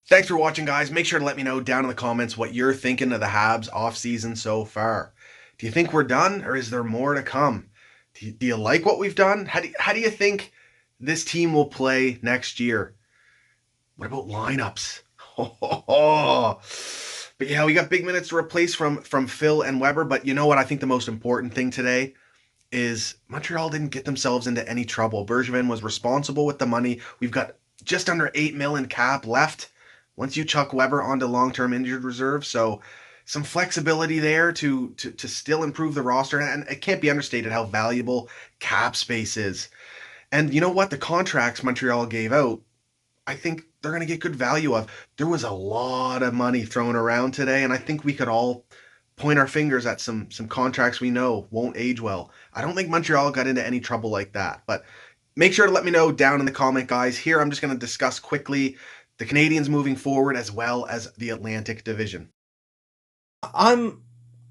Thanks for watching, guys. Make sure to let me know down in the comments what you're thinking of the Habs offseason so far. Do you think we're done, or is there more to come? Do you like what we've done? How do you think this team will play next year? What about lineups? But yeah, we got big minutes to replace from Phil and Weber. But you know what? I think the most important thing today is Montreal didn't get themselves into any trouble. Bergevin was responsible with the money. We've got just under 8 million cap left once you chuck Weber onto long-term injured reserve. So some flexibility there to still improve the roster. And it can't be understated how valuable cap space is. And you know what? The contracts Montreal gave out, I think they're going to get good value of. There was a lot of money thrown around today, and I think we could all point our fingers at some contracts we know won't age well. I don't think Montreal got into any trouble like that, but make sure to let me know down in the comment, guys. Here I'm just going to discuss quickly the Canadiens moving forward as well as the Atlantic Division. I'm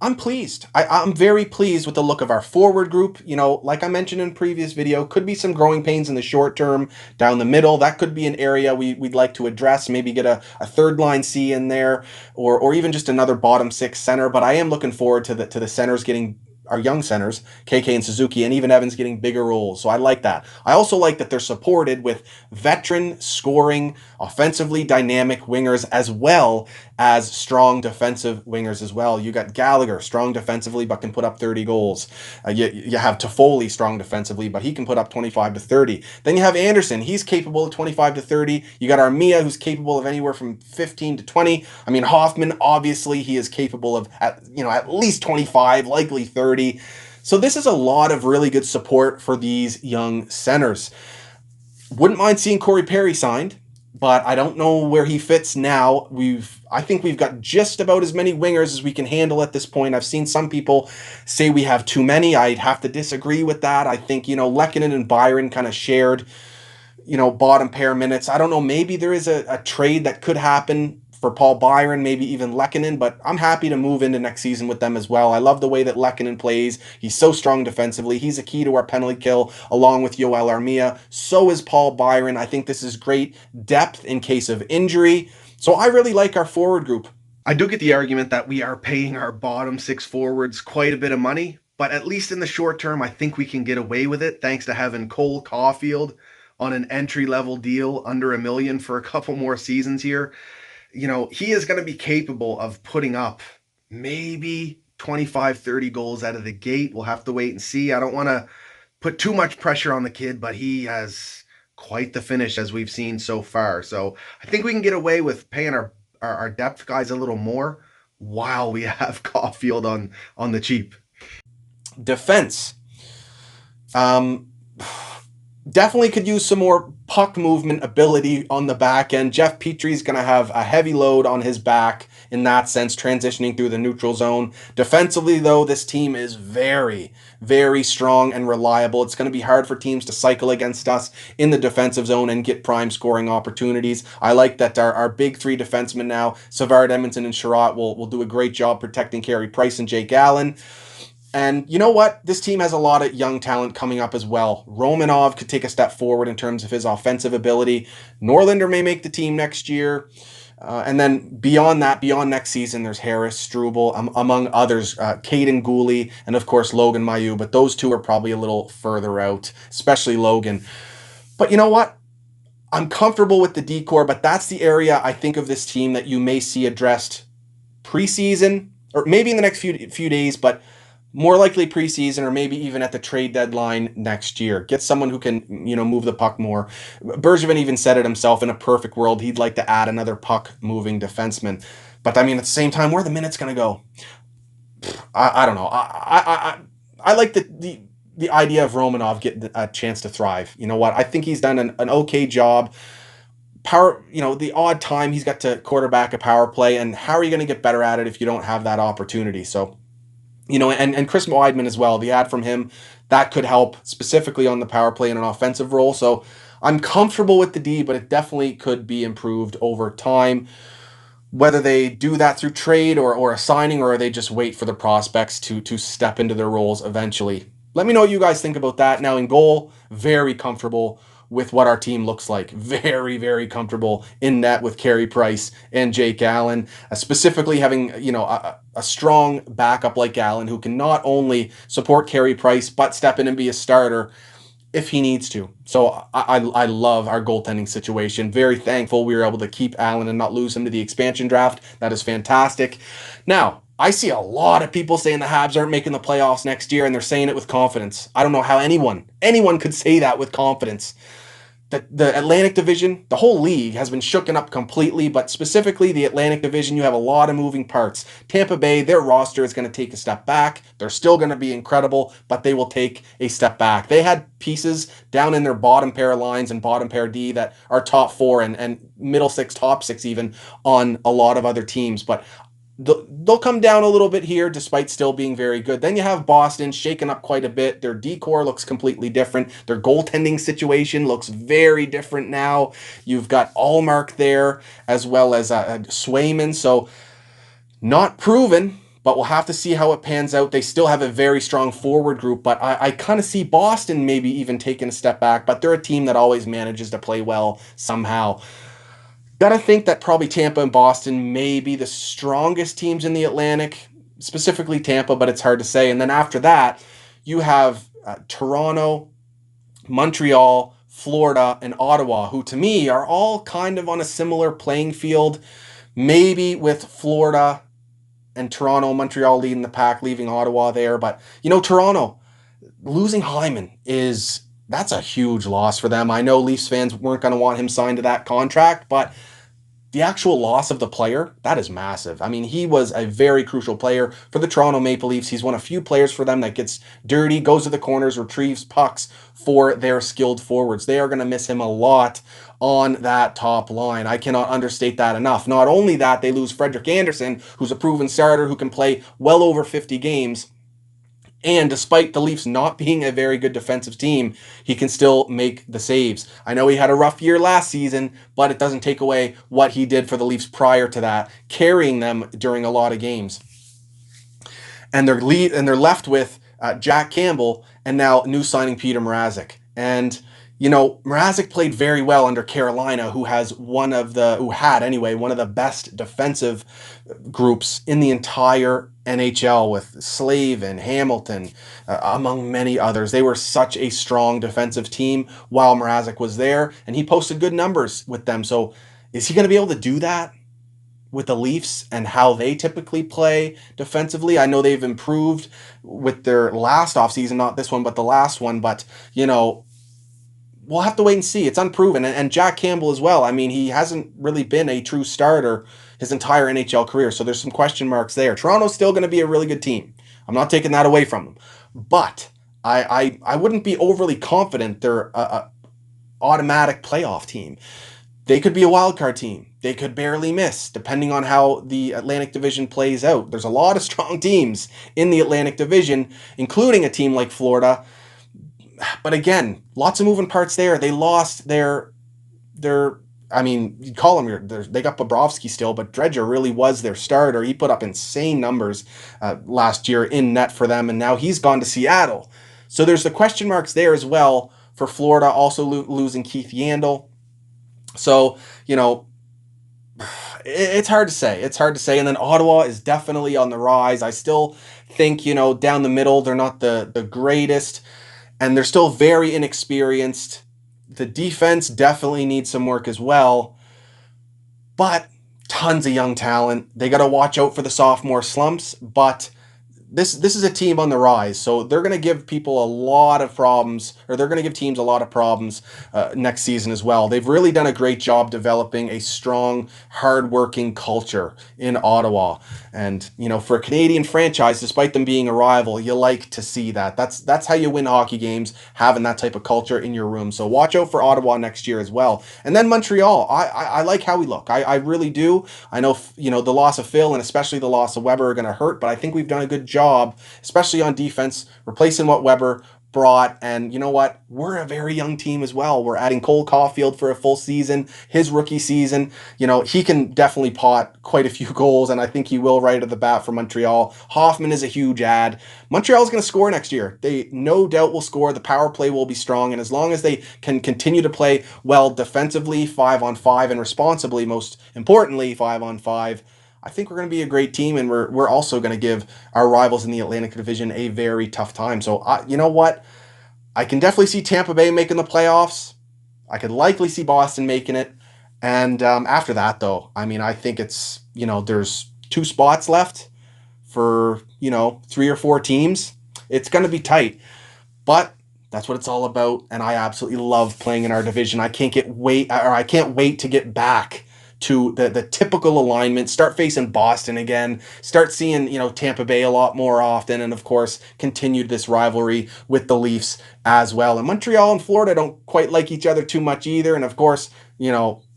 I'm pleased. I'm very pleased with the look of our forward group. You know, like I mentioned in a previous video, could be some growing pains in the short term down the middle. That could be an area we'd like to address. Maybe get a third line C in there, or even just another bottom six center. But I am looking forward to the centers getting our young centers, KK and Suzuki, and even Evans getting bigger roles. So I like that. I also like that they're supported with veteran scoring, offensively dynamic wingers as well as strong defensive wingers as well. You got Gallagher, strong defensively, but can put up 30 goals. You have Toffoli, strong defensively, but he can put up 25 to 30. Then you have Anderson. He's capable of 25 to 30. You got Armia, who's capable of anywhere from 15 to 20. I mean, Hoffman, obviously, he is capable of at least 25, likely 30. So this is a lot of really good support for these young centers. Wouldn't mind seeing Corey Perry signed, but I don't know where he fits now. I think we've got just about as many wingers as we can handle at this point. I've seen some people say we have too many. I'd have to disagree with that. I think, Lehkonen and Byron kind of shared, bottom pair minutes. I don't know. Maybe there is a trade that could happen for Paul Byron, maybe even Lehkonen, but I'm happy to move into next season with them as well. I love the way that Lehkonen plays. He's so strong defensively. He's a key to our penalty kill along with Yoel Armia. So is Paul Byron. I think this is great depth in case of injury. So I really like our forward group. I do get the argument that we are paying our bottom six forwards quite a bit of money, but at least in the short term, I think we can get away with it thanks to having Cole Caulfield on an entry level deal under $1 million for a couple more seasons here. He is going to be capable of putting up maybe 25, 30 goals out of the gate. We'll have to wait and see. I don't want to put too much pressure on the kid, but he has quite the finish as we've seen so far. So I think we can get away with paying our depth guys a little more while we have Caulfield on the cheap. Defense. Um, Definitely could use some more puck movement ability on the back end. Jeff Petry's going to have a heavy load on his back in that sense, transitioning through the neutral zone. Defensively, though, this team is very, very strong and reliable. It's going to be hard for teams to cycle against us in the defensive zone and get prime scoring opportunities. I like that our big three defensemen now, Savard, Edmondson, and Sherratt, will do a great job protecting Carey Price and Jake Allen. And you know what? This team has a lot of young talent coming up as well. Romanov could take a step forward in terms of his offensive ability. Norlinder may make the team next year. And then beyond that, beyond next season, there's Harris, Struble, among others, Caden Gooley, and of course Logan Mailloux. But those two are probably a little further out, especially Logan. But you know what? I'm comfortable with the decor, but that's the area I think of this team that you may see addressed preseason, or maybe in the next few days, but more likely preseason or maybe even at the trade deadline next year. Get someone who can, move the puck more. Bergevin even said it himself, in a perfect world, he'd like to add another puck-moving defenseman. But, I mean, at the same time, where are the minutes going to go? I don't know. I like the idea of Romanov getting a chance to thrive. You know what? I think he's done an okay job. The odd time he's got to quarterback a power play, and how are you going to get better at it if you don't have that opportunity? So, and Chris Weidman as well, the ad from him, that could help specifically on the power play in an offensive role. So I'm comfortable with the D, but it definitely could be improved over time. Whether they do that through trade or a signing, or they just wait for the prospects to step into their roles eventually. Let me know what you guys think about that. Now in goal, very comfortable with what our team looks like. Very, very comfortable in net with Carey Price and Jake Allen, specifically having, a strong backup like Allen who can not only support Carey Price, but step in and be a starter if he needs to. So I love our goaltending situation. Very thankful we were able to keep Allen and not lose him to the expansion draft. That is fantastic. Now, I see a lot of people saying the Habs aren't making the playoffs next year, and they're saying it with confidence. I don't know how anyone could say that with confidence. The Atlantic Division, the whole league has been shooken up completely, but specifically the Atlantic Division, you have a lot of moving parts. Tampa Bay, their roster is going to take a step back. They're still going to be incredible, but they will take a step back. They had pieces down in their bottom pair lines and bottom pair D that are top four and middle six, top six even on a lot of other teams, but they'll come down a little bit here despite still being very good. Then you have Boston shaken up quite a bit. Their decor looks completely different. Their goaltending situation looks very different now. You've got Allmark there as well as Swayman. So not proven, but we'll have to see how it pans out. They still have a very strong forward group, but I kind of see Boston maybe even taking a step back, but they're a team that always manages to play well somehow. Gotta think that probably Tampa and Boston may be the strongest teams in the Atlantic, specifically Tampa, but it's hard to say. And then after that, you have Toronto, Montreal, Florida, and Ottawa, who to me are all kind of on a similar playing field, maybe with Florida and Toronto, Montreal leading the pack, leaving Ottawa there. But, Toronto, losing Hyman that's a huge loss for them. I know Leafs fans weren't going to want him signed to that contract, but the actual loss of the player, that is massive. I mean, he was a very crucial player for the Toronto Maple Leafs. He's one of few players for them that gets dirty, goes to the corners, retrieves pucks for their skilled forwards. They are going to miss him a lot on that top line. I cannot understate that enough. Not only that, they lose Frederik Andersen, who's a proven starter who can play well over 50 games. And despite the Leafs not being a very good defensive team, he can still make the saves. I know he had a rough year last season, but it doesn't take away what he did for the Leafs prior to that, carrying them during a lot of games. And they're left with Jack Campbell and now new signing Peter Mrazek. And Mrazek played very well under Carolina, who had one of the best defensive groups in the entire NHL with Slave and Hamilton, among many others. They were such a strong defensive team while Mrazek was there, and he posted good numbers with them. So is he going to be able to do that with the Leafs and how they typically play defensively? I know they've improved with their last offseason, not this one, but the last one. But, we'll have to wait and see. It's unproven. And Jack Campbell as well. I mean, he hasn't really been a true starter his entire NHL career. So there's some question marks there. Toronto's still going to be a really good team. I'm not taking that away from them. But I wouldn't be overly confident they're a automatic playoff team. They could be a wild card team. They could barely miss, depending on how the Atlantic Division plays out. There's a lot of strong teams in the Atlantic Division, including a team like Florida. But again, lots of moving parts there. They lost their you'd call them, they got Bobrovsky still, but Dredger really was their starter. He put up insane numbers last year in net for them, and now he's gone to Seattle. So there's the question marks there as well for Florida, also losing Keith Yandel. So, it's hard to say. It's hard to say. And then Ottawa is definitely on the rise. I still think, down the middle, they're not the greatest. And they're still very inexperienced. The defense definitely needs some work as well. But tons of young talent. They got to watch out for the sophomore slumps. But this is a team on the rise. So they're going to give people a lot of problems, or they're going to give teams a lot of problems next season as well. They've really done a great job developing a strong, hardworking culture in Ottawa. And, for a Canadian franchise, despite them being a rival, you like to see that. That's how you win hockey games, having that type of culture in your room. So watch out for Ottawa next year as well. And then Montreal, I like how we look. I really do. I know, the loss of Phil and especially the loss of Weber are going to hurt, but I think we've done a good job, especially on defense, replacing what Weber brought. And you know what? We're a very young team as well. We're adding Cole Caulfield for a full season, his rookie season. You know, he can definitely pot quite a few goals, and I think he will right at the bat for Montreal. Hoffman is a huge add. Montreal's going to score next year. They no doubt will score. The power play will be strong, and as long as they can continue to play well defensively, 5-on-5, and responsibly, most importantly, 5-on-5, I think we're going to be a great team, and we're also going to give our rivals in the Atlantic Division a very tough time. So, you know what? I can definitely see Tampa Bay making the playoffs. I could likely see Boston making it. And after that, though, I mean, I think it's, there's 2 spots left for, 3 or 4 teams. It's going to be tight. But that's what it's all about. And I absolutely love playing in our division. I can't wait to get back to the typical alignment, start facing Boston again, start seeing, Tampa Bay a lot more often, and of course, continue this rivalry with the Leafs as well. And Montreal and Florida don't quite like each other too much either, and of course,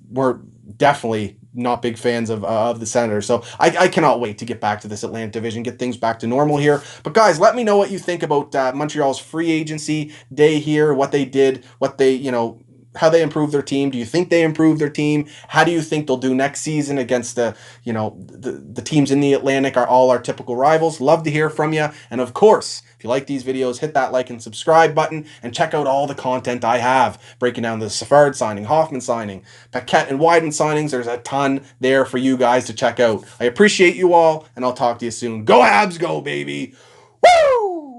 we're definitely not big fans of the Senators. So I cannot wait to get back to this Atlantic Division, get things back to normal here. But guys, let me know what you think about Montreal's free agency day here, what they did, what they, how they improved their team. Do you think they improved their team? How do you think they'll do next season against the teams in the Atlantic are all our typical rivals? Love to hear from you. And of course, if you like these videos, hit that like and subscribe button and check out all the content I have breaking down the Savard signing, Hoffman signing, Paquette and Wideman signings. There's a ton there for you guys to check out. I appreciate you all, and I'll talk to you soon. Go Habs, go baby. Woo!